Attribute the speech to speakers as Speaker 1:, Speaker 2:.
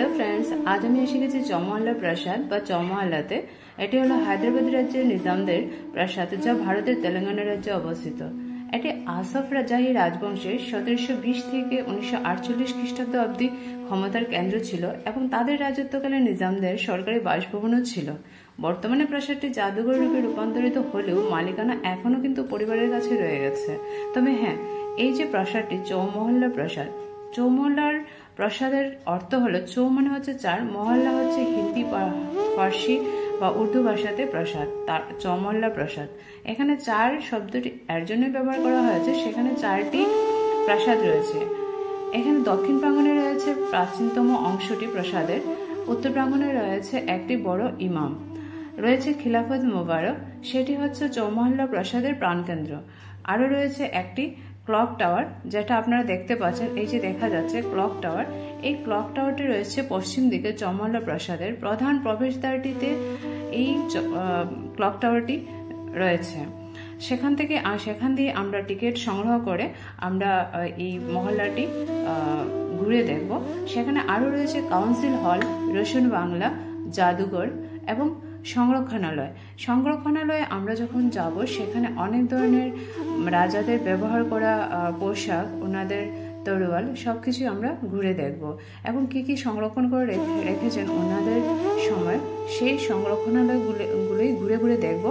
Speaker 1: Hello friends, आज আমি এসে গেছি চৌমহল্লা প্রাসাদ বা চৌমহল্লাতে। এটি হলো হায়দ্রাবাদ রাজ্যের নিজামদের প্রাসাদ, যা ভারতের তেলেঙ্গানা রাজ্যে অবস্থিত। এটি আসফ জাহি রাজবংশের 1720 থেকে 1948 খ্রিস্টাব্দ অবধি ক্ষমতার কেন্দ্র ছিল এবং তাদের রাজত্বকালে নিজামদের সরকারি বাসভবনও ছিল। বর্তমানে প্রাসাদটি জাদুঘর রূপে রূপান্তরিত হলেও মালিকানা এখনো কিন্তু পরিবারের কাছে রয়ে গেছে। তবে হ্যাঁ, এই যে প্রাসাদটি চৌমহল্লা প্রাসাদ, চৌমহল্লার প্রাসাদের অর্থ হলো চৌ মানে হচ্ছে চার, মহল্লা হচ্ছে হিন্দি ফার্সি বা উর্দু ভাষাতে প্রাসাদ, তার চৌমহল্লা প্রাসাদ। এখানে চার শব্দটি এর জন্য ব্যবহার করা হয়েছে, সেখানে চারটি প্রাসাদ রয়েছে। এখানে দক্ষিণ প্রাঙ্গণে রয়েছে প্রাচীনতম অংশটি প্রাসাদের, উত্তর প্রাঙ্গণে রয়েছে একটি বড় ইমাম, রয়েছে খিলাফত মোবারক, সেটি হচ্ছে চৌমহল্লা প্রাসাদের প্রাণকেন্দ্র। আরও রয়েছে একটি ক্লক টাওয়ার, যেটা আপনারা দেখতে পাচ্ছেন, এই যে দেখা যাচ্ছে ক্লক টাওয়ার। এই ক্লক টাওয়ারটি রয়েছে পশ্চিম দিকে চৌমহল্লা প্রাসাদের প্রধান প্রবেশদ্বারটিতে। এই ক্লক টাওয়ারটি রয়েছে, সেখান দিয়ে আমরা টিকিট সংগ্রহ করে আমরা এই মহল্লাটি ঘুরে দেখব। সেখানে আরও রয়েছে কাউন্সিল হল, রোশন বাংলা, জাদুঘর এবং সংরক্ষণালয়ে আমরা যখন যাব সেখানে অনেক ধরনের রাজাদের ব্যবহার করা পোশাক, ওনাদের তরোয়াল সবকিছু আমরা ঘুরে দেখব এবং কি কি সংরক্ষণ করে রেখেছেন ওনাদের সময়, সেই সংরক্ষণালয়গুলোই ঘুরে ঘুরে দেখব।